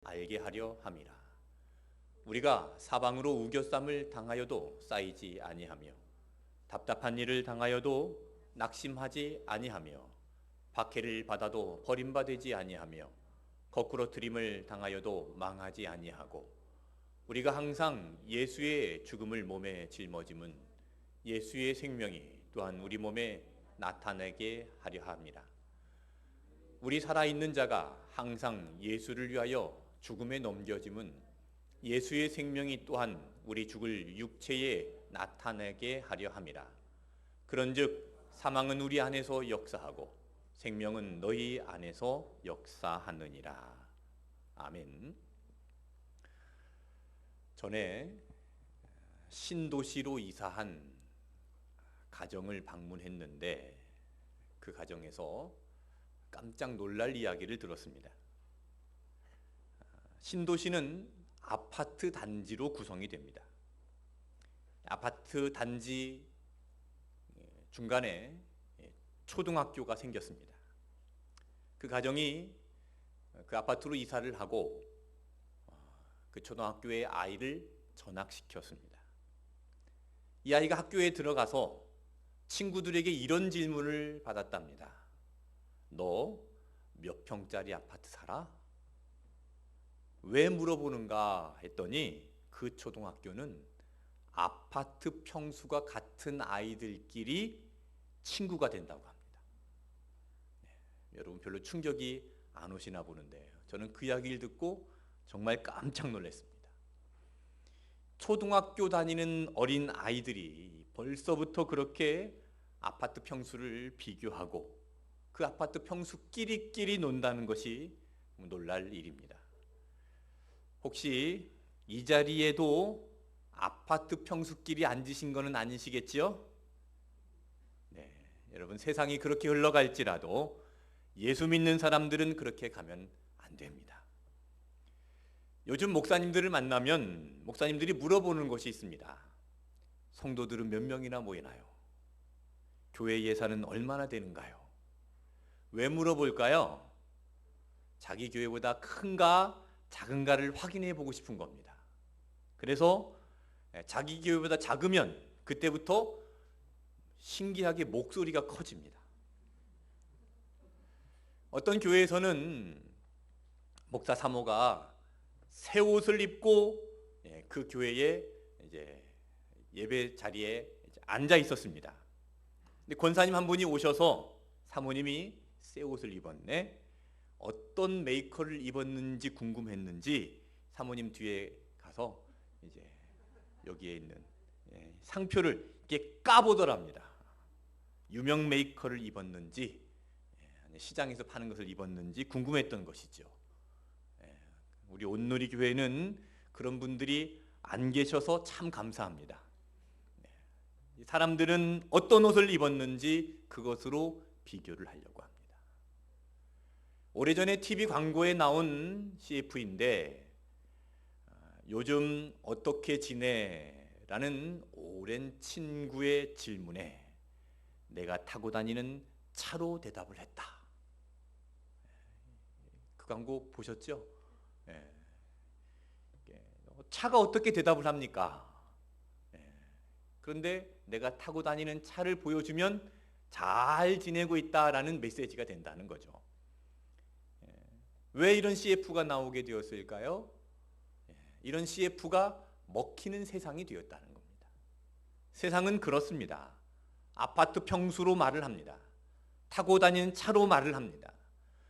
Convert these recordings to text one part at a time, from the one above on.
알게 하려 함이라. 우리가 사방으로 우겨쌈을 당하여도 쌓이지 아니하며 답답한 일을 당하여도 낙심하지 아니하며 박해를 받아도 버림받지 아니하며 거꾸로 트림을 당하여도 망하지 아니하고 우리가 항상 예수의 죽음을 몸에 짊어짐은 예수의 생명이 또한 우리 몸에 나타내게 하려 합니다. 우리 살아있는 자가 항상 예수를 위하여 죽음에 넘겨짐은 예수의 생명이 또한 우리 죽을 육체에 나타내게 하려 함이라. 그런즉 사망은 우리 안에서 역사하고 생명은 너희 안에서 역사하느니라. 아멘. 전에 신도시로 이사한 가정을 방문했는데 그 가정에서 깜짝 놀랄 이야기를 들었습니다. 신도시는 아파트 단지로 구성이 됩니다. 아파트 단지 중간에 초등학교가 생겼습니다. 그 가정이 그 아파트로 이사를 하고 그 초등학교에 아이를 전학시켰습니다. 이 아이가 학교에 들어가서 친구들에게 이런 질문을 받았답니다. 너 몇 평짜리 아파트 살아? 왜 물어보는가 했더니 그 초등학교는 아파트 평수가 같은 아이들끼리 친구가 된다고 합니다. 여러분 별로 충격이 안 오시나 보는데 저는 그 이야기를 듣고 정말 깜짝 놀랐습니다. 초등학교 다니는 어린 아이들이 벌써부터 그렇게 아파트 평수를 비교하고 그 아파트 평수끼리끼리 논다는 것이 놀랄 일입니다. 혹시 이 자리에도 아파트 평수끼리 앉으신 거는 아니시겠지요? 네, 여러분 세상이 그렇게 흘러갈지라도 예수 믿는 사람들은 그렇게 가면 안 됩니다. 요즘 목사님들을 만나면 목사님들이 물어보는 것이 있습니다. 성도들은 몇 명이나 모이나요? 교회 예산은 얼마나 되는가요? 왜 물어볼까요? 자기 교회보다 큰가 작은가를 확인해 보고 싶은 겁니다. 그래서 자기 교회보다 작으면 그때부터 신기하게 목소리가 커집니다. 어떤 교회에서는 목사 사모가 새 옷을 입고 그 교회에 이제 예배 자리에 앉아 있었습니다. 근데 권사님 한 분이 오셔서 사모님이 새 옷을 입었네. 어떤 메이커를 입었는지 궁금했는지 사모님 뒤에 가서 이제 여기에 있는 상표를 이렇게 까보더랍니다. 유명 메이커를 입었는지 시장에서 파는 것을 입었는지 궁금했던 것이죠. 우리 온누리 교회는 그런 분들이 안 계셔서 참 감사합니다. 사람들은 어떤 옷을 입었는지 그것으로 비교를 하려고 합니다. 오래전에 TV 광고에 나온 CF인데 요즘 어떻게 지내? 라는 오랜 친구의 질문에 내가 타고 다니는 차로 대답을 했다. 그 광고 보셨죠? 차가 어떻게 대답을 합니까? 그런데 내가 타고 다니는 차를 보여주면 잘 지내고 있다라는 메시지가 된다는 거죠. 왜 이런 CF가 나오게 되었을까요? 이런 CF가 먹히는 세상이 되었다는 겁니다. 세상은 그렇습니다. 아파트 평수로 말을 합니다. 타고 다니는 차로 말을 합니다.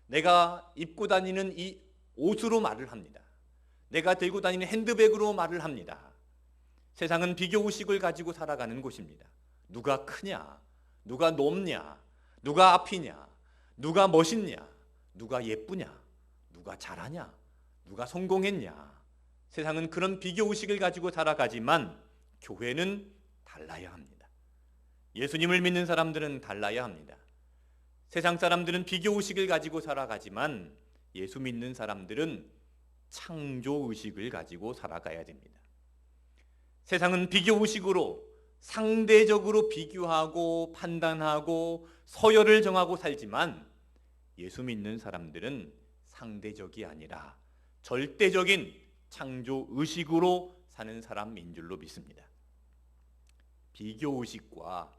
내가 입고 다니는 이 옷으로 말을 합니다. 내가 들고 다니는 핸드백으로 말을 합니다. 세상은 비교의식을 가지고 살아가는 곳입니다. 누가 크냐? 누가 높냐? 누가 앞이냐? 누가 멋있냐? 누가 예쁘냐? 누가 잘하냐? 누가 성공했냐? 세상은 그런 비교의식을 가지고 살아가지만 교회는 달라야 합니다. 예수님을 믿는 사람들은 달라야 합니다. 세상 사람들은 비교의식을 가지고 살아가지만 예수 믿는 사람들은 창조의식을 가지고 살아가야 됩니다. 세상은 비교의식으로 상대적으로 비교하고 판단하고 서열을 정하고 살지만 예수 믿는 사람들은 상대적이 아니라 절대적인 창조 의식으로 사는 사람인 줄로 믿습니다. 비교 의식과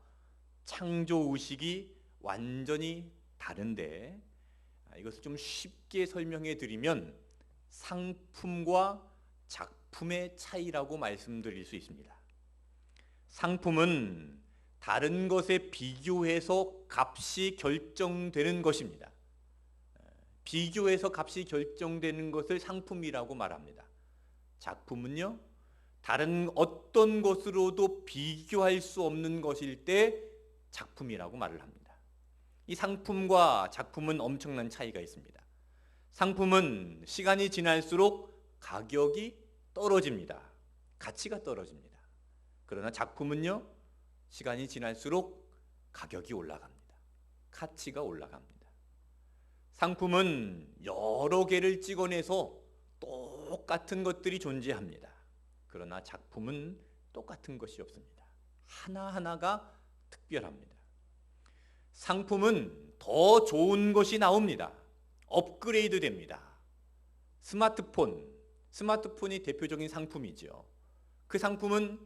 창조 의식이 완전히 다른데, 이것을 좀 쉽게 설명해 드리면 상품과 작품의 차이라고 말씀드릴 수 있습니다. 상품은 다른 것에 비교해서 값이 결정되는 것입니다. 비교해서 값이 결정되는 것을 상품이라고 말합니다. 작품은요, 다른 어떤 것으로도 비교할 수 없는 것일 때 작품이라고 말을 합니다. 이 상품과 작품은 엄청난 차이가 있습니다. 상품은 시간이 지날수록 가격이 떨어집니다. 가치가 떨어집니다. 그러나 작품은요, 시간이 지날수록 가격이 올라갑니다. 가치가 올라갑니다. 상품은 여러 개를 찍어내서 똑같은 것들이 존재합니다. 그러나 작품은 똑같은 것이 없습니다. 하나하나가 특별합니다. 상품은 더 좋은 것이 나옵니다. 업그레이드 됩니다. 스마트폰이 대표적인 상품이죠. 그 상품은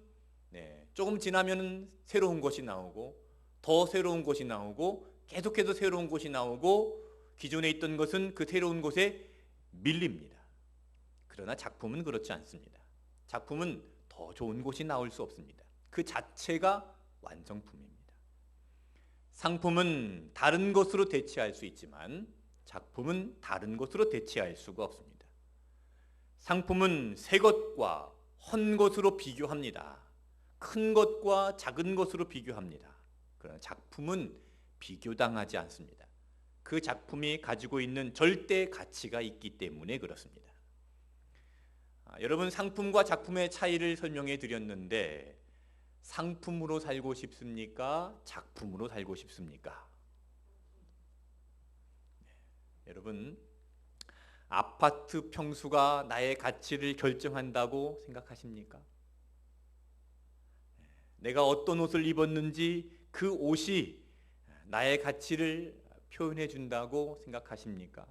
조금 지나면 새로운 것이 나오고 더 새로운 것이 나오고 계속해서 새로운 것이 나오고 기존에 있던 것은 그 새로운 곳에 밀립니다. 그러나 작품은 그렇지 않습니다. 작품은 더 좋은 곳이 나올 수 없습니다. 그 자체가 완성품입니다. 상품은 다른 것으로 대체할 수 있지만 작품은 다른 것으로 대체할 수가 없습니다. 상품은 새 것과 헛 것으로 비교합니다. 큰 것과 작은 것으로 비교합니다. 그러나 작품은 비교당하지 않습니다. 그 작품이 가지고 있는 절대 가치가 있기 때문에 그렇습니다. 여러분, 상품과 작품의 차이를 설명해 드렸는데 상품으로 살고 싶습니까? 작품으로 살고 싶습니까? 여러분, 아파트 평수가 나의 가치를 결정한다고 생각하십니까? 내가 어떤 옷을 입었는지 그 옷이 나의 가치를 표현해 준다고 생각하십니까?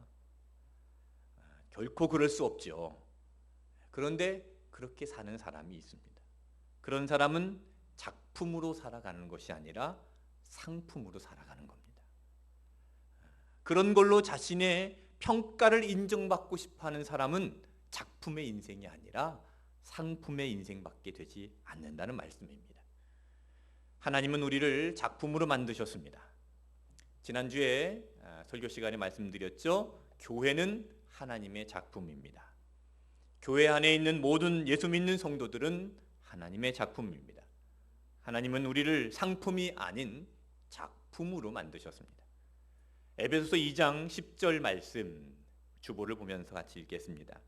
결코 그럴 수 없죠. 그런데 그렇게 사는 사람이 있습니다. 그런 사람은 작품으로 살아가는 것이 아니라 상품으로 살아가는 겁니다. 그런 걸로 자신의 평가를 인정받고 싶어하는 사람은 작품의 인생이 아니라 상품의 인생밖에 되지 않는다는 말씀입니다. 하나님은 우리를 작품으로 만드셨습니다. 지난주에 설교 시간에 말씀드렸죠. 교회는 하나님의 작품입니다. 교회 안에 있는 모든 예수 믿는 성도들은 하나님의 작품입니다. 하나님은 우리를 상품이 아닌 작품으로 만드셨습니다. 에베소서 2장 10절 말씀 주보를 보면서 같이 읽겠습니다.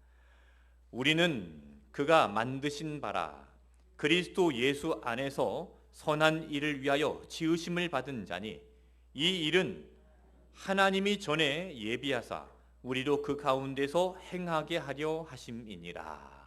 우리는 그가 만드신 바라 그리스도 예수 안에서 선한 일을 위하여 지으심을 받은 자니 이 일은 하나님이 전에 예비하사 우리로 그 가운데서 행하게 하려 하심이니라.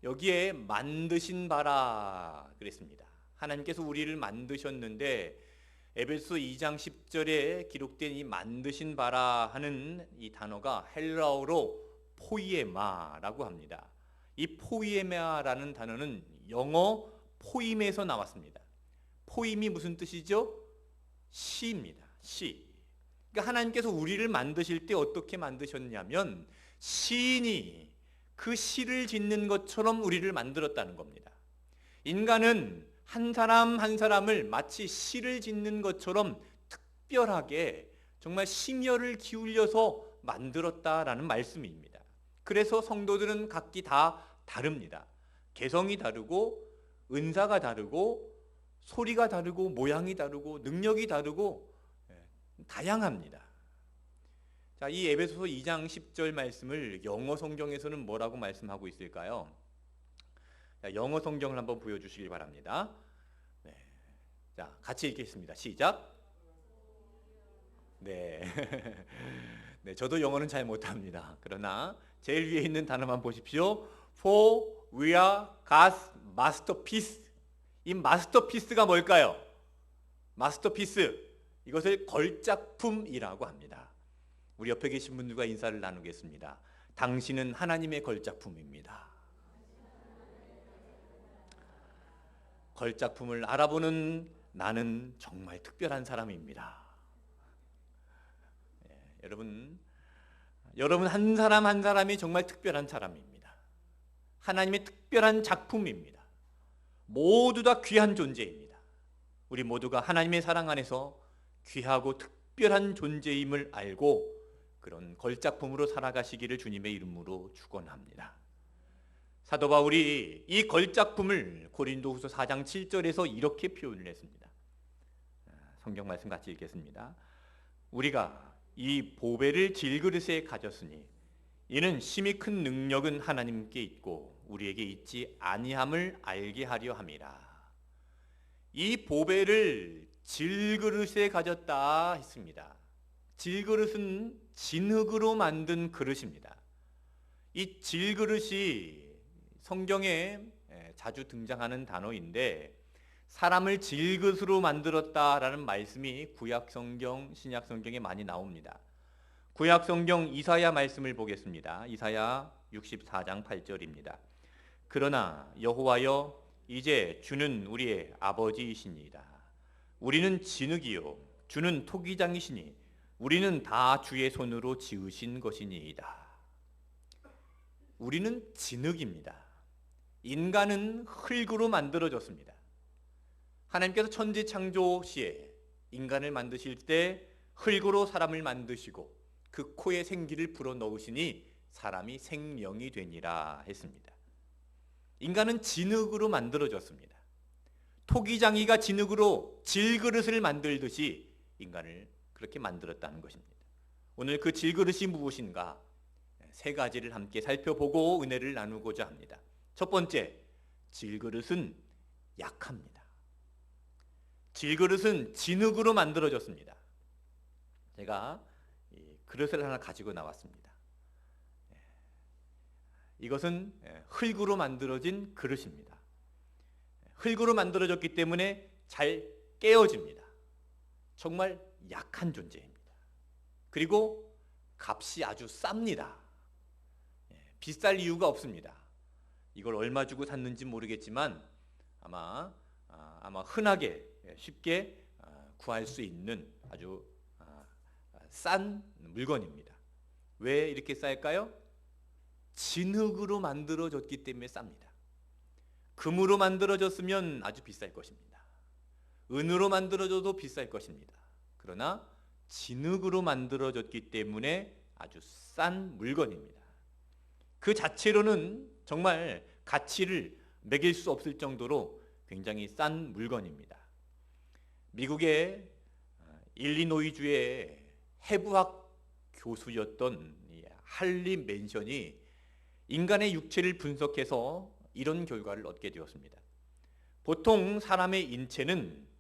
여기에 만드신 바라 그랬습니다. 하나님께서 우리를 만드셨는데 에베소 2장 10절에 기록된 이 만드신 바라 하는 이 단어가 헬라어로 포이에마라고 합니다. 이 포이에마라는 단어는 영어 포임에서 나왔습니다. 포임이 무슨 뜻이죠? 시입니다. 시. 그러니까 하나님께서 우리를 만드실 때 어떻게 만드셨냐면 시인이 그 시를 짓는 것처럼 우리를 만들었다는 겁니다. 인간은 한 사람 한 사람을 마치 시를 짓는 것처럼 특별하게 정말 심혈을 기울여서 만들었다라는 말씀입니다. 그래서 성도들은 각기 다 다릅니다. 개성이 다르고 은사가 다르고 소리가 다르고 모양이 다르고 능력이 다르고 다양합니다. 자, 이 에베소서 2장 10절 말씀을 영어 성경에서는 뭐라고 말씀하고 있을까요? 자, 영어 성경을 한번 보여주시기 바랍니다. 네. 자, 같이 읽겠습니다. 시작. 네. 네, 저도 영어는 잘 못합니다. 그러나 제일 위에 있는 단어만 보십시오. For we are God's masterpiece. 이 마스터피스가 뭘까요? 마스터피스. 이것을 걸작품이라고 합니다. 우리 옆에 계신 분들과 인사를 나누겠습니다. 당신은 하나님의 걸작품입니다. 걸작품을 알아보는 나는 정말 특별한 사람입니다. 여러분 한 사람 한 사람이 정말 특별한 사람입니다. 하나님의 특별한 작품입니다. 모두 다 귀한 존재입니다. 우리 모두가 하나님의 사랑 안에서 귀하고 특별한 존재임을 알고 그런 걸작품으로 살아가시기를 주님의 이름으로 축원합니다. 사도 바울이 이 걸작품을 고린도후서 4장 7절에서 이렇게 표현을 했습니다. 성경 말씀 같이 읽겠습니다. 우리가 이 보배를 질그릇에 가졌으니 이는 심히 큰 능력은 하나님께 있고 우리에게 있지 아니함을 알게 하려 함이라. 이 보배를 질그릇에 가졌다 했습니다. 질그릇은 진흙으로 만든 그릇입니다. 이 질그릇이 성경에 자주 등장하는 단어인데 사람을 질그릇으로 만들었다라는 말씀이 구약성경, 신약성경에 많이 나옵니다. 구약성경 이사야 말씀을 보겠습니다. 이사야 64장 8절입니다. 그러나 여호와여 이제 주는 우리의 아버지이시니이다. 우리는 진흙이요 주는 토기장이시니 우리는 다 주의 손으로 지으신 것이니이다. 우리는 진흙입니다. 인간은 흙으로 만들어졌습니다. 하나님께서 천지 창조 시에 인간을 만드실 때 흙으로 사람을 만드시고 그 코에 생기를 불어넣으시니 사람이 생명이 되니라 했습니다. 인간은 진흙으로 만들어졌습니다. 토기장이가 진흙으로 질그릇을 만들듯이 인간을 그렇게 만들었다는 것입니다. 오늘 그 질그릇이 무엇인가 세 가지를 함께 살펴보고 은혜를 나누고자 합니다. 첫 번째, 질그릇은 약합니다. 질그릇은 진흙으로 만들어졌습니다. 제가 이 그릇을 하나 가지고 나왔습니다. 이것은 흙으로 만들어진 그릇입니다. 흙으로 만들어졌기 때문에 잘 깨어집니다. 정말 약한 존재입니다. 그리고 값이 아주 쌉니다. 비쌀 이유가 없습니다. 이걸 얼마 주고 샀는지 모르겠지만 아마 흔하게 쉽게 구할 수 있는 아주 싼 물건입니다. 왜 이렇게 쌀까요? 진흙으로 만들어졌기 때문에 쌉니다. 금으로 만들어졌으면 아주 비쌀 것입니다. 은으로 만들어져도 비쌀 것입니다. 그러나 진흙으로 만들어졌기 때문에 아주 싼 물건입니다. 그 자체로는 정말 가치를 매길 수 없을 정도로 굉장히 싼 물건입니다. 미국의 일리노이주의 해부학 교수였던 할리 맨션이 인간의 육체를 분석해서 이런 결과를 얻게 되었습니다. 보통 사람의 인체는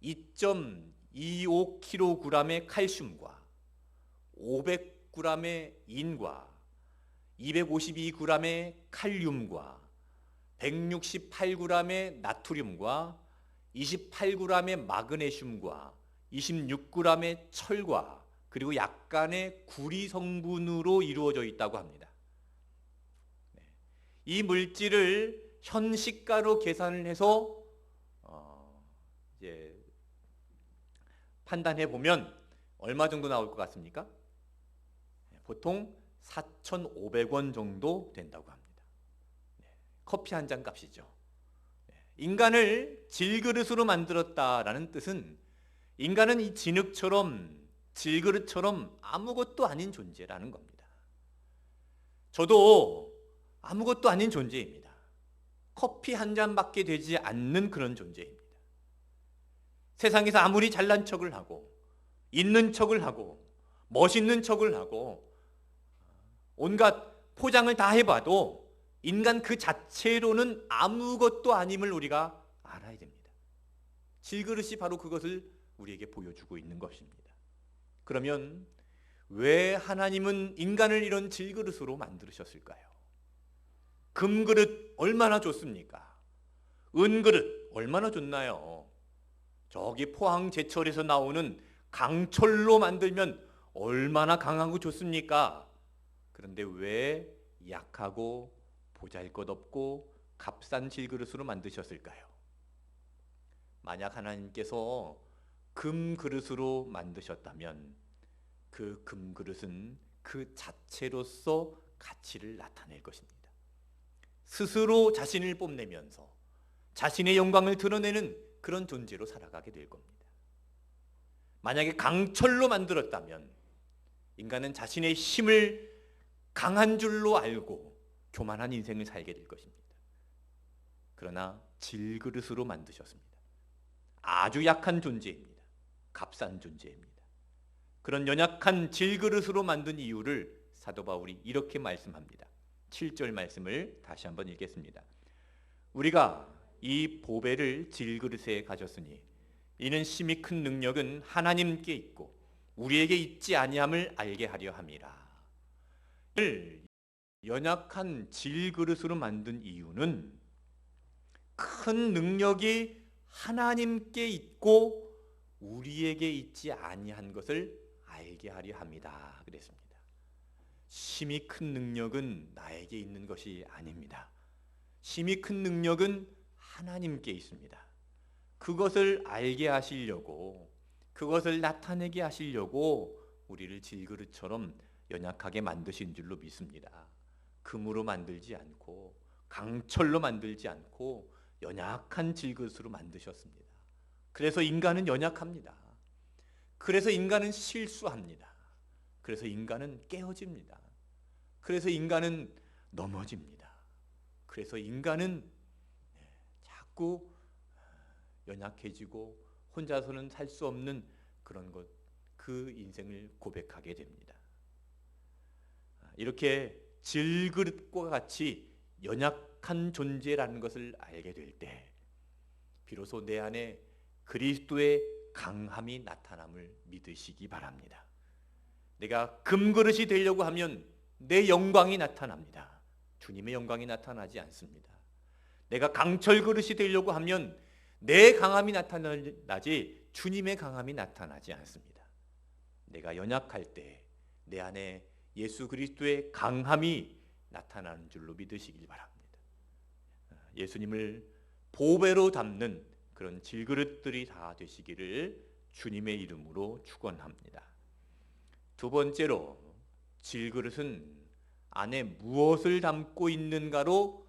2.25kg의 칼슘과 500g의 인과 252g의 칼륨과 168g의 나트륨과 28g의 마그네슘과 26g의 철과 그리고 약간의 구리 성분으로 이루어져 있다고 합니다. 이 물질을 현시가로 계산을 해서 이제 판단해 보면 얼마 정도 나올 것 같습니까? 보통 4,500원 정도 된다고 합니다. 커피 한 잔 값이죠. 인간을 질그릇으로 만들었다라는 뜻은 인간은 이 진흙처럼 질그릇처럼 아무것도 아닌 존재라는 겁니다. 저도 아무것도 아닌 존재입니다. 커피 한 잔밖에 되지 않는 그런 존재입니다. 세상에서 아무리 잘난 척을 하고 있는 척을 하고 멋있는 척을 하고 온갖 포장을 다 해봐도 인간 그 자체로는 아무것도 아님을 우리가 알아야 됩니다. 질그릇이 바로 그것을 우리에게 보여주고 있는 것입니다. 그러면 왜 하나님은 인간을 이런 질그릇으로 만드셨을까요? 금그릇 얼마나 좋습니까? 은그릇 얼마나 좋나요? 저기 포항 제철에서 나오는 강철로 만들면 얼마나 강하고 좋습니까? 그런데 왜 약하고 보잘것없고 값싼 질그릇으로 만드셨을까요? 만약 하나님께서 금그릇으로 만드셨다면 그 금그릇은 그 자체로서 가치를 나타낼 것입니다. 스스로 자신을 뽐내면서 자신의 영광을 드러내는 그런 존재로 살아가게 될 겁니다. 만약에 강철로 만들었다면 인간은 자신의 힘을 강한 줄로 알고 교만한 인생을 살게 될 것입니다. 그러나 질그릇으로 만드셨습니다. 아주 약한 존재입니다. 값싼 존재입니다. 그런 연약한 질그릇으로 만든 이유를 사도 바울이 이렇게 말씀합니다. 7절 말씀을 다시 한번 읽겠습니다. 우리가 이 보배를 질그릇에 가졌으니 이는 심히 큰 능력은 하나님께 있고 우리에게 있지 아니함을 알게 하려 함이라. 연약한 질그릇으로 만든 이유는 큰 능력이 하나님께 있고 우리에게 있지 아니한 것을 알게 하려 합니다. 그랬습니다. 심히 큰 능력은 나에게 있는 것이 아닙니다. 심히 큰 능력은 하나님께 있습니다. 그것을 알게 하시려고, 그것을 나타내게 하시려고 우리를 질그릇처럼 연약하게 만드신 줄로 믿습니다. 금으로 만들지 않고 강철로 만들지 않고 연약한 질그릇으로 만드셨습니다. 그래서 인간은 연약합니다. 그래서 인간은 실수합니다. 그래서 인간은 깨어집니다. 그래서 인간은 넘어집니다. 그래서 인간은 자꾸 연약해지고 혼자서는 살 수 없는 그런 것, 그 인생을 고백하게 됩니다. 이렇게 질그릇과 같이 연약한 존재라는 것을 알게 될 때 비로소 내 안에 그리스도의 강함이 나타남을 믿으시기 바랍니다. 내가 금그릇이 되려고 하면 내 영광이 나타납니다. 주님의 영광이 나타나지 않습니다. 내가 강철 그릇이 되려고 하면 내 강함이 나타나지 주님의 강함이 나타나지 않습니다. 내가 연약할 때 내 안에 예수 그리스도의 강함이 나타나는 줄로 믿으시길 바랍니다. 예수님을 보배로 담는 그런 질그릇들이 다 되시기를 주님의 이름으로 축원합니다. 두 번째로 질그릇은 안에 무엇을 담고 있는가로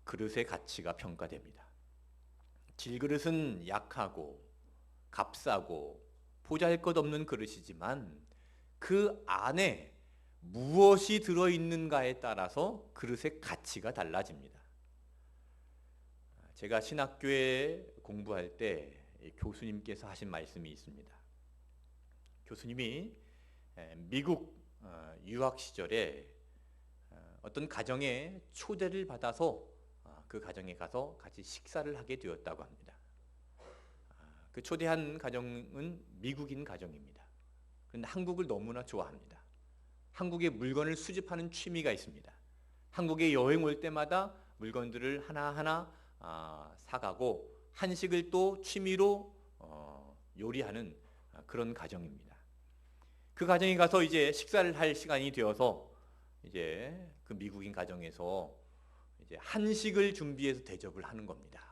그릇의 가치가 평가됩니다. 질그릇은 약하고 값싸고 보잘것없는 그릇이지만 그 안에 무엇이 들어있는가에 따라서 그릇의 가치가 달라집니다. 제가 신학교에 공부할 때 교수님께서 하신 말씀이 있습니다. 교수님이 미국 유학 시절에 어떤 가정에 초대를 받아서 그 가정에 가서 같이 식사를 하게 되었다고 합니다. 그 초대한 가정은 미국인 가정입니다. 그런데 한국을 너무나 좋아합니다. 한국의 물건을 수집하는 취미가 있습니다. 한국에 여행 올 때마다 물건들을 하나하나 사가고 한식을 또 취미로 요리하는 그런 가정입니다. 그 가정에 가서 이제 식사를 할 시간이 되어서 이제 그 미국인 가정에서 이제 한식을 준비해서 대접을 하는 겁니다.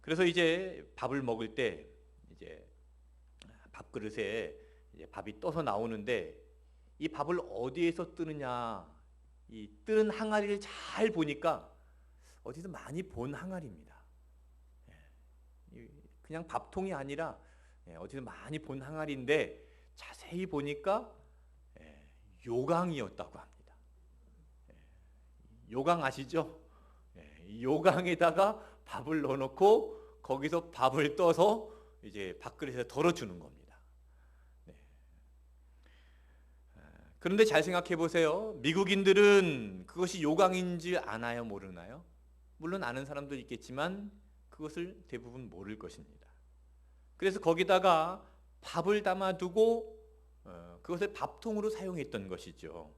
그래서 이제 밥을 먹을 때 이제 밥그릇에 이제 밥이 떠서 나오는데 이 밥을 어디에서 뜨느냐, 이 뜨는 항아리를 잘 보니까 어디서 많이 본 항아리입니다. 그냥 밥통이 아니라 어디서 많이 본 항아리인데 자세히 보니까 요강이었다고 합니다. 요강 아시죠? 요강에다가 밥을 넣어놓고 거기서 밥을 떠서 이제 밥그릇에 덜어주는 겁니다. 그런데 잘 생각해 보세요. 미국인들은 그것이 요강인지 아나요, 모르나요? 물론 아는 사람도 있겠지만 그것을 대부분 모를 것입니다. 그래서 거기다가 밥을 담아두고 그것을 밥통으로 사용했던 것이죠.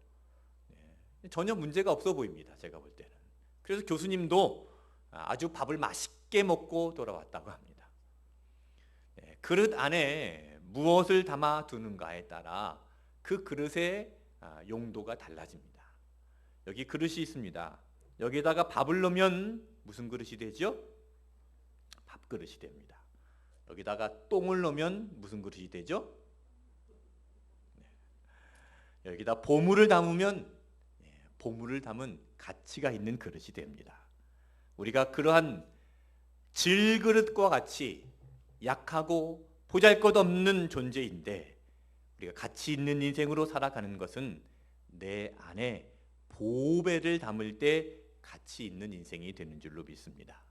전혀 문제가 없어 보입니다. 제가 볼 때는. 그래서 교수님도 아주 밥을 맛있게 먹고 돌아왔다고 합니다. 그릇 안에 무엇을 담아두는가에 따라 그 그릇의 용도가 달라집니다. 여기 그릇이 있습니다. 여기다가 밥을 넣으면 무슨 그릇이 되죠? 밥그릇이 됩니다. 여기다가 똥을 넣으면 무슨 그릇이 되죠? 여기다 보물을 담으면 보물을 담은 가치가 있는 그릇이 됩니다. 우리가 그러한 질그릇과 같이 약하고 보잘것없는 존재인데 우리가 가치 있는 인생으로 살아가는 것은 내 안에 보배를 담을 때 가치 있는 인생이 되는 줄로 믿습니다.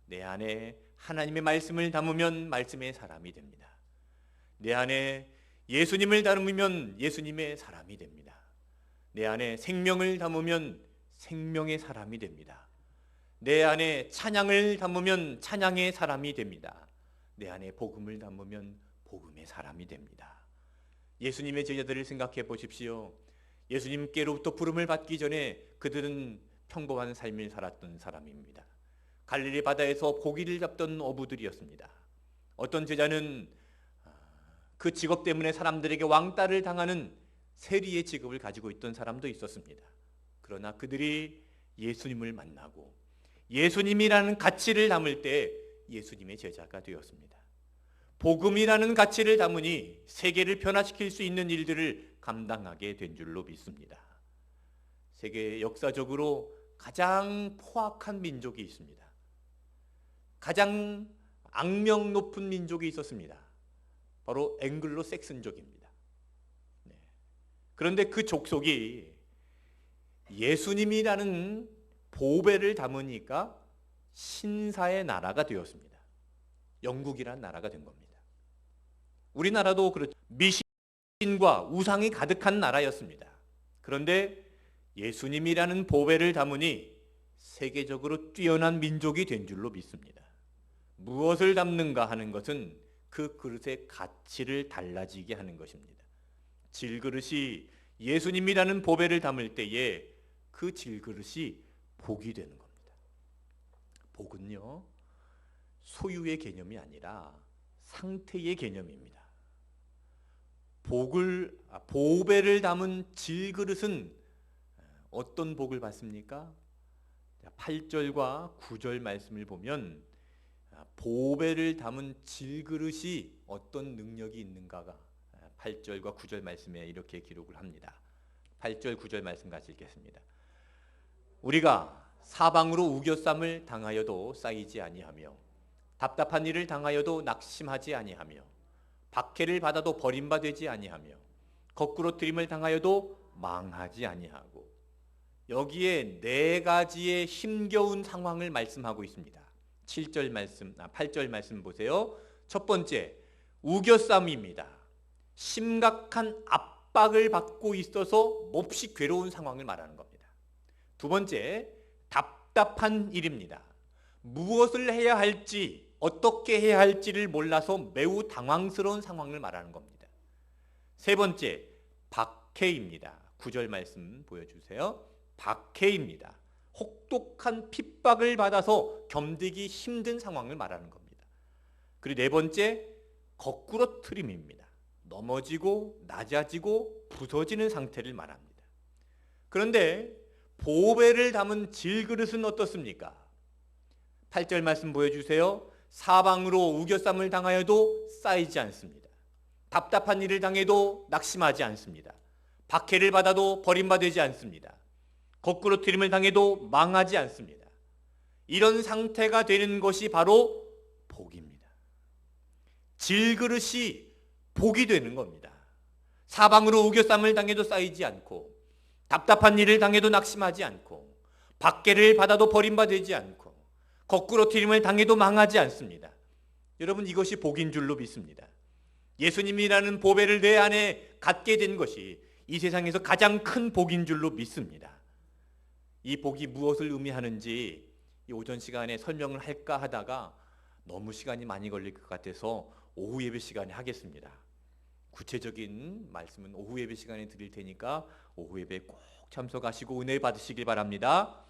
내 안에 하나님의 말씀을 담으면 말씀의 사람이 됩니다. 내 안에 예수님을 담으면 예수님의 사람이 됩니다. 내 안에 생명을 담으면 생명의 사람이 됩니다. 내 안에 찬양을 담으면 찬양의 사람이 됩니다. 내 안에 복음을 담으면 복음의 사람이 됩니다. 예수님의 제자들을 생각해 보십시오. 예수님께로부터 부름을 받기 전에 그들은 평범한 삶을 살았던 사람입니다. 갈릴리 바다에서 고기를 잡던 어부들이었습니다. 어떤 제자는 그 직업 때문에 사람들에게 왕따를 당하는 세리의 직업을 가지고 있던 사람도 있었습니다. 그러나 그들이 예수님을 만나고 예수님이라는 가치를 담을 때 예수님의 제자가 되었습니다. 복음이라는 가치를 담으니 세계를 변화시킬 수 있는 일들을 감당하게 된 줄로 믿습니다. 세계 역사적으로 가장 포악한 민족이 있습니다. 가장 악명 높은 민족이 있었습니다. 바로 앵글로 섹슨족입니다. 그런데 그 족속이 예수님이라는 보배를 담으니까 신사의 나라가 되었습니다. 영국이라는 나라가 된 겁니다. 우리나라도 그렇죠. 미신과 우상이 가득한 나라였습니다. 그런데 예수님이라는 보배를 담으니 세계적으로 뛰어난 민족이 된 줄로 믿습니다. 무엇을 담는가 하는 것은 그 그릇의 가치를 달라지게 하는 것입니다. 질그릇이 예수님이라는 보배를 담을 때에 그 질그릇이 복이 되는 겁니다. 복은요, 소유의 개념이 아니라 상태의 개념입니다. 보배를 담은 질그릇은 어떤 복을 받습니까? 8절과 9절 말씀을 보면 보배를 담은 질그릇이 어떤 능력이 있는가가 8절과 9절 말씀에 이렇게 기록을 합니다. 8절 9절 말씀 같이 읽겠습니다. 우리가 사방으로 우겨쌈을 당하여도 쌓이지 아니하며 답답한 일을 당하여도 낙심하지 아니하며 박해를 받아도 버림받지 아니하며 거꾸로 트림을 당하여도 망하지 아니하고, 여기에 네 가지의 힘겨운 상황을 말씀하고 있습니다. 7절 말씀, 8절 말씀 보세요. 첫 번째, 우겨쌈입니다. 심각한 압박을 받고 있어서 몹시 괴로운 상황을 말하는 겁니다. 두 번째, 답답한 일입니다. 무엇을 해야 할지, 어떻게 해야 할지를 몰라서 매우 당황스러운 상황을 말하는 겁니다. 세 번째, 박해입니다. 9절 말씀 보여주세요. 박해입니다. 혹독한 핍박을 받아서 견디기 힘든 상황을 말하는 겁니다. 그리고 네 번째, 거꾸로 트림입니다. 넘어지고 낮아지고 부서지는 상태를 말합니다. 그런데 보배를 담은 질그릇은 어떻습니까? 8절 말씀 보여주세요. 사방으로 우겨쌈을 당하여도 쌓이지 않습니다. 답답한 일을 당해도 낙심하지 않습니다. 박해를 받아도 버림받지 않습니다. 거꾸로 트림을 당해도 망하지 않습니다. 이런 상태가 되는 것이 바로 복입니다. 질그릇이 복이 되는 겁니다. 사방으로 우겨쌈을 당해도 쌓이지 않고, 답답한 일을 당해도 낙심하지 않고, 박해를 받아도 버림받지 않고, 거꾸로 트림을 당해도 망하지 않습니다. 여러분, 이것이 복인 줄로 믿습니다. 예수님이라는 보배를 내 안에 갖게 된 것이 이 세상에서 가장 큰 복인 줄로 믿습니다. 이 복이 무엇을 의미하는지 이 오전 시간에 설명을 할까 하다가 너무 시간이 많이 걸릴 것 같아서 오후 예배 시간에 하겠습니다. 구체적인 말씀은 오후 예배 시간에 드릴 테니까 오후 예배 꼭 참석하시고 은혜 받으시길 바랍니다.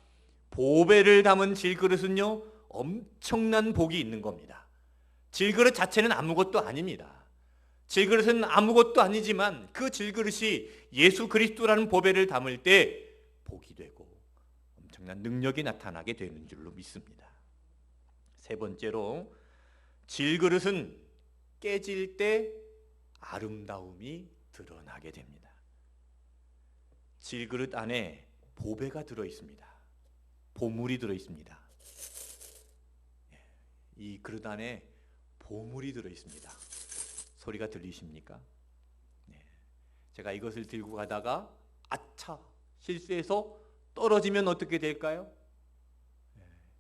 보배를 담은 질그릇은요, 엄청난 복이 있는 겁니다. 질그릇 자체는 아무것도 아닙니다. 질그릇은 아무것도 아니지만 그 질그릇이 예수 그리스도라는 보배를 담을 때 복이 되고 엄청난 능력이 나타나게 되는 줄로 믿습니다. 세 번째로, 질그릇은 깨질 때 아름다움이 드러나게 됩니다. 질그릇 안에 보배가 들어 있습니다. 보물이 들어 있습니다. 이 그릇 안에 보물이 들어 있습니다. 소리가 들리십니까? 제가 이것을 들고 가다가 아차 실수해서 떨어지면 어떻게 될까요?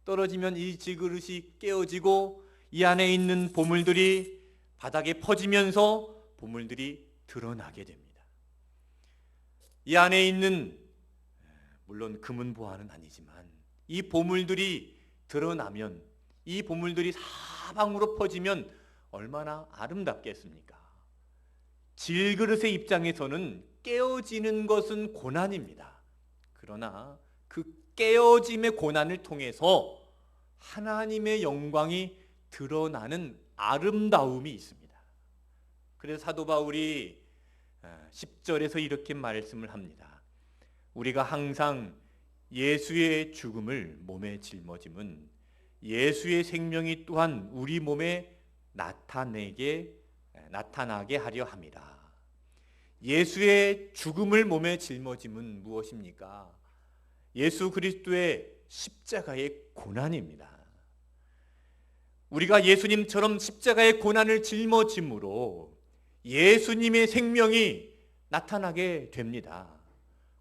떨어지면 이 질그릇이 깨어지고 이 안에 있는 보물들이 바닥에 퍼지면서 보물들이 드러나게 됩니다. 이 안에 있는, 물론 금은 보화는 아니지만 이 보물들이 드러나면, 이 보물들이 사방으로 퍼지면 얼마나 아름답겠습니까? 질그릇의 입장에서는 깨어지는 것은 고난입니다. 그러나 그 깨어짐의 고난을 통해서 하나님의 영광이 드러나는 아름다움이 있습니다. 그래서 사도 바울이 10절에서 이렇게 말씀을 합니다. 우리가 항상 예수의 죽음을 몸에 짊어짐은 예수의 생명이 또한 우리 몸에 나타나게 하려 함이라. 예수의 죽음을 몸에 짊어짐은 무엇입니까? 예수 그리스도의 십자가의 고난입니다. 우리가 예수님처럼 십자가의 고난을 짊어짐으로 예수님의 생명이 나타나게 됩니다.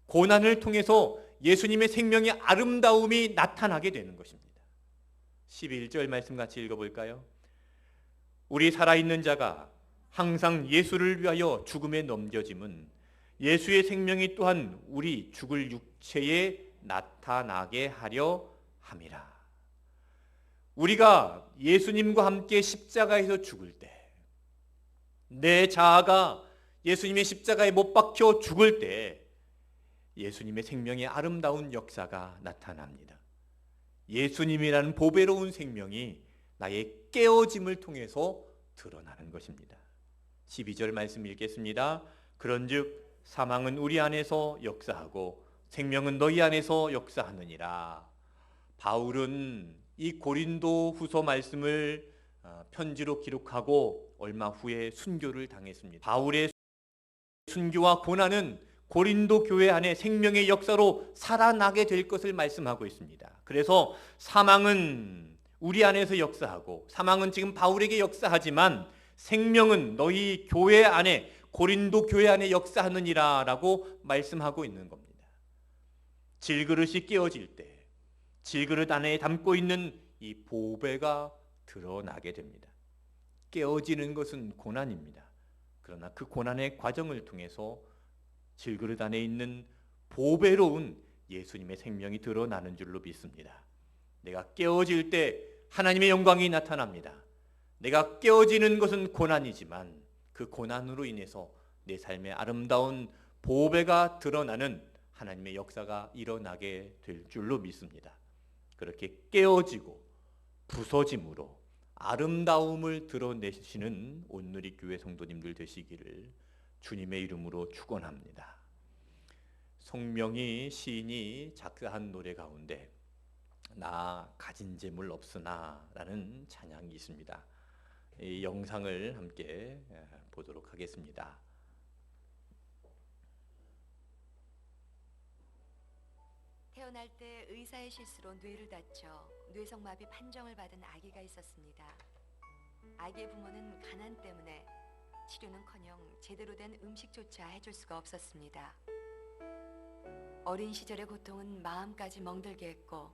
고난을 통해서 예수님의 생명의 아름다움이 나타나게 되는 것입니다. 11절 말씀 같이 읽어볼까요? 우리 살아있는 자가 항상 예수를 위하여 죽음에 넘겨짐은 예수의 생명이 또한 우리 죽을 육체에 나타나게 하려 함이라. 우리가 예수님과 함께 십자가에서 죽을 때, 내 자아가 예수님의 십자가에 못 박혀 죽을 때 예수님의 생명의 아름다운 역사가 나타납니다. 예수님이라는 보배로운 생명이 나의 깨어짐을 통해서 드러나는 것입니다. 12절 말씀 읽겠습니다. 그런즉 사망은 우리 안에서 역사하고 생명은 너희 안에서 역사하느니라. 바울은 이 고린도 후서 말씀을 편지로 기록하고 얼마 후에 순교를 당했습니다. 바울의 순교와 고난은 고린도 교회 안에 생명의 역사로 살아나게 될 것을 말씀하고 있습니다. 그래서 사망은 우리 안에서 역사하고, 사망은 지금 바울에게 역사하지만 생명은 너희 교회 안에, 고린도 교회 안에 역사하느니라 라고 말씀하고 있는 겁니다. 질그릇이 깨어질 때 질그릇 안에 담고 있는 이 보배가 드러나게 됩니다. 깨어지는 것은 고난입니다. 그러나 그 고난의 과정을 통해서 질그릇 안에 있는 보배로운 예수님의 생명이 드러나는 줄로 믿습니다. 내가 깨어질 때 하나님의 영광이 나타납니다. 내가 깨어지는 것은 고난이지만 그 고난으로 인해서 내 삶의 아름다운 보배가 드러나는 하나님의 역사가 일어나게 될 줄로 믿습니다. 그렇게 깨어지고 부서짐으로 아름다움을 드러내시는 온누리 교회 성도님들 되시기를 주님의 이름으로 축원합니다. 송명희 시인이 작사한 노래 가운데 나 가진 재물 없으나 라는 찬양이 있습니다. 이 영상을 함께 보도록 하겠습니다. 태어날 때 의사의 실수로 뇌를 다쳐 뇌성마비 판정을 받은 아기가 있었습니다. 아기의 부모는 가난 때문에 치료는커녕 제대로 된 음식조차 해줄 수가 없었습니다. 어린 시절의 고통은 마음까지 멍들게 했고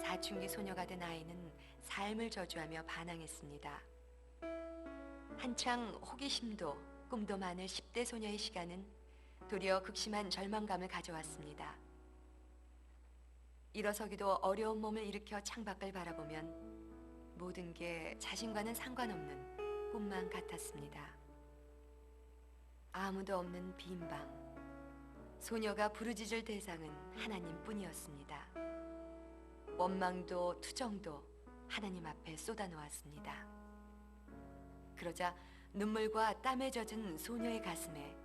사춘기 소녀가 된 아이는 삶을 저주하며 반항했습니다. 한창 호기심도 꿈도 많을 10대 소녀의 시간은 도리어 극심한 절망감을 가져왔습니다. 일어서기도 어려운 몸을 일으켜 창밖을 바라보면 모든 게 자신과는 상관없는 꿈만 같았습니다. 아무도 없는 빈방. 소녀가 부르짖을 대상은 하나님뿐이었습니다. 원망도 투정도 하나님 앞에 쏟아놓았습니다. 그러자 눈물과 땀에 젖은 소녀의 가슴에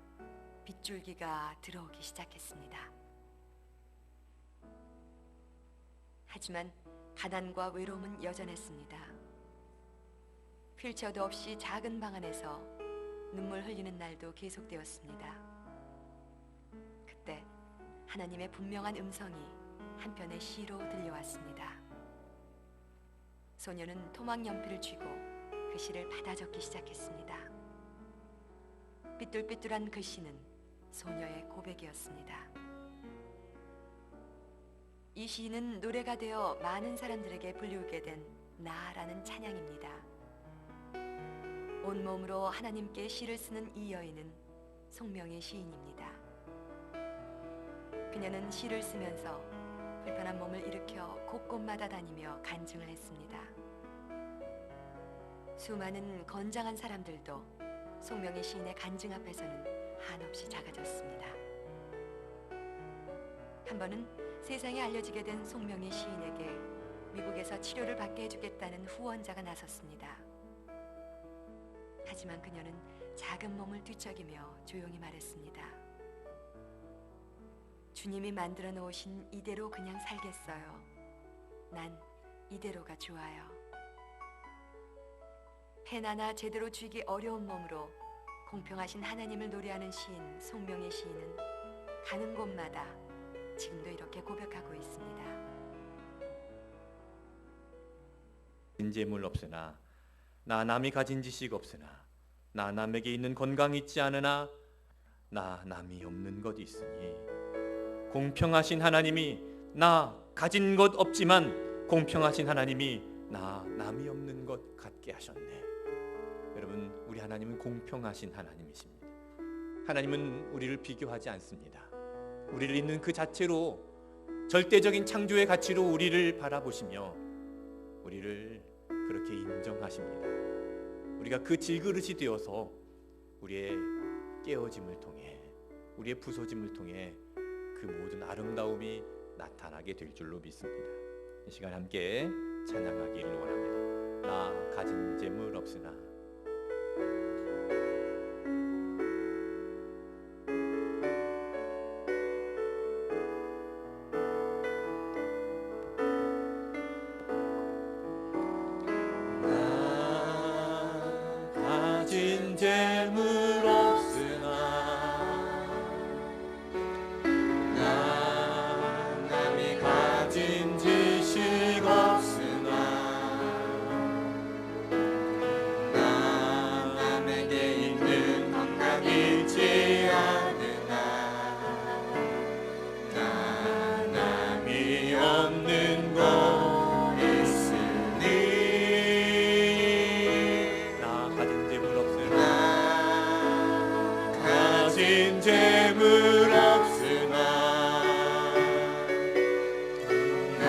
빗줄기가 들어오기 시작했습니다. 하지만 가난과 외로움은 여전했습니다. 휠체어도 없이 작은 방 안에서 눈물 흘리는 날도 계속되었습니다. 그때 하나님의 분명한 음성이 한편의 시로 들려왔습니다. 소녀는 토막 연필을 쥐고 그 시를 받아 적기 시작했습니다. 삐뚤삐뚤한 그 시는 소녀의 고백이었습니다. 이 시는 노래가 되어 많은 사람들에게 불리우게 된 나라는 찬양입니다. 온몸으로 하나님께 시를 쓰는 이 여인은 송명의 시인입니다. 그녀는 시를 쓰면서 불편한 몸을 일으켜 곳곳마다 다니며 간증을 했습니다. 수많은 건장한 사람들도 송명의 시인의 간증 앞에서는 한없이 작아졌습니다. 한 번은 세상에 알려지게 된 송명의 시인에게 미국에서 치료를 받게 해주겠다는 후원자가 나섰습니다. 하지만 그녀는 작은 몸을 뒤척이며 조용히 말했습니다. 주님이 만들어 놓으신 이대로 그냥 살겠어요. 난 이대로가 좋아요. 펜 하나 제대로 쥐기 어려운 몸으로 공평하신 하나님을 노래하는 시인 송명의 시인은 가는 곳마다 지금도 이렇게 고백하고 있습니다. 가진 재물 없으나 나 남이 가진 지식 없으나 나 남에게 있는 건강 있지 않으나 나 남이 없는 것 있으니 공평하신 하나님이 나 가진 것 없지만 공평하신 하나님이 나 남이 없는 것 같게 하셨네. 여러분, 우리 하나님은 공평하신 하나님이십니다. 하나님은 우리를 비교하지 않습니다. 우리를 있는 그 자체로 절대적인 창조의 가치로 우리를 바라보시며 우리를 그렇게 인정하십니다. 우리가 그 질그릇이 되어서 우리의 깨어짐을 통해 우리의 부서짐을 통해 그 모든 아름다움이 나타나게 될 줄로 믿습니다. 이 시간 함께 찬양하기를 원합니다. 나 가진 재물 없으나 가진 재물 없으나 나 남이 가진 지식 없으나 나 남에게 있는 건강 잃지 않으나 나 남이 없는 것 있으니 나 가진 재물 없으나 가진 재물 없으나 나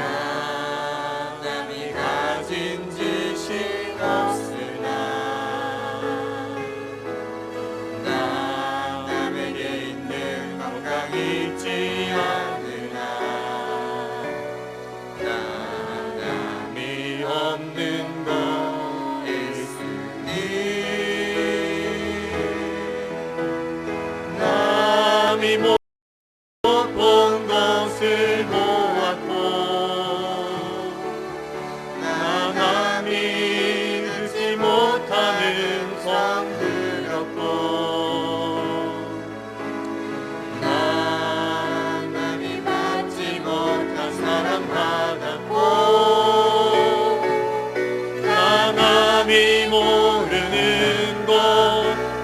남이 가진 지식 없으나 나 남에게 있는 건강 잊지 않으나 나 남이 없는 것 있으니 남이 못 본 것을 보았고 나 남이 듣지 못하는 성 들었고 나 남이 받지 못한 사랑 받았고 나 남이 모르는 것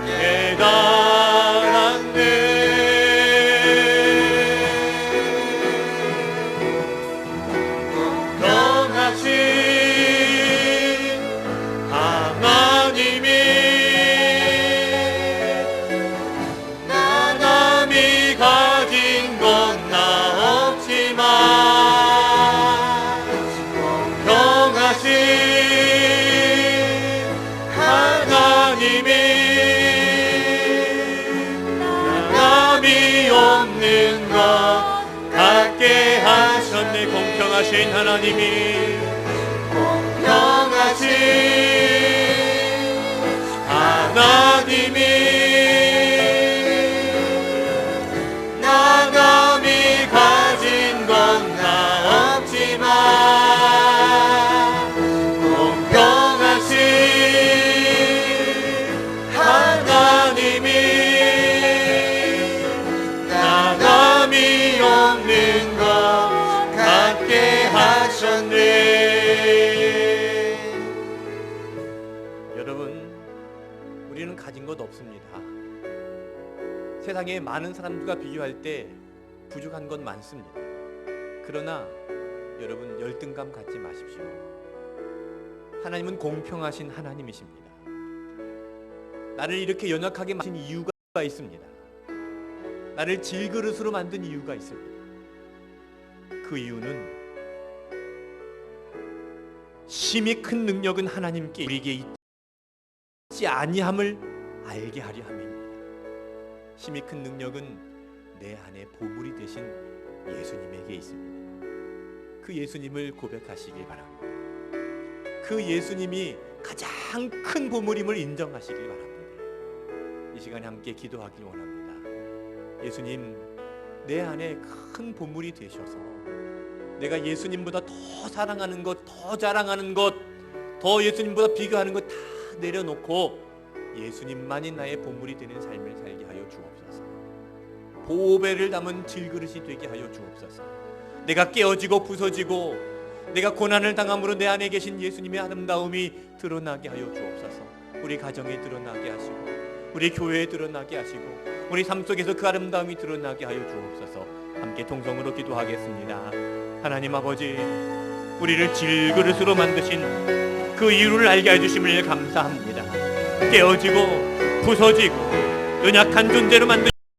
깨달았네. 공평하신 하나님이 나 남이 가진 건 나 없지만 공평하신 하나님이 나 남이 없는 것 같게 하셨네. 공평하신 하나님이 공평하신 하나님이 하나님이 나 감히 가진 건 나 없지만 공평하신 하나님이 나 감히 없는 것 같게 하셨네. 여러분, 우리는 가진 것 없습니다. 세상에 많은 사람들과 비교할 때 부족한 건 많습니다. 그러나 여러분, 열등감 갖지 마십시오. 하나님은 공평하신 하나님이십니다. 나를 이렇게 연약하게 만든 이유가 있습니다. 나를 질그릇으로 만든 이유가 있습니다. 그 이유는 심히 큰 능력은 하나님께 우리에게 있지 아니함을 알게 하려 함입니다. 심히 큰 능력은 내 안에 보물이 되신 예수님에게 있습니다. 그 예수님을 고백하시길 바랍니다. 그 예수님이 가장 큰 보물임을 인정하시길 바랍니다. 이 시간에 함께 기도하길 원합니다. 예수님, 내 안에 큰 보물이 되셔서 내가 예수님보다 더 사랑하는 것, 더 자랑하는 것, 더 예수님보다 비교하는 것 다 내려놓고 예수님만이 나의 보물이 되는 삶을 살게 하여 주옵소서. 보배를 담은 질그릇이 되게 하여 주옵소서. 내가 깨어지고 부서지고 내가 고난을 당함으로 내 안에 계신 예수님의 아름다움이 드러나게 하여 주옵소서. 우리 가정에 드러나게 하시고 우리 교회에 드러나게 하시고 우리 삶 속에서 그 아름다움이 드러나게 하여 주옵소서. 함께 통성으로 기도하겠습니다. 하나님 아버지, 우리를 질그릇으로 만드신 그 이유를 알게 해주심을 감사합니다. 깨어지고 부서지고 연약한 존재로 만드신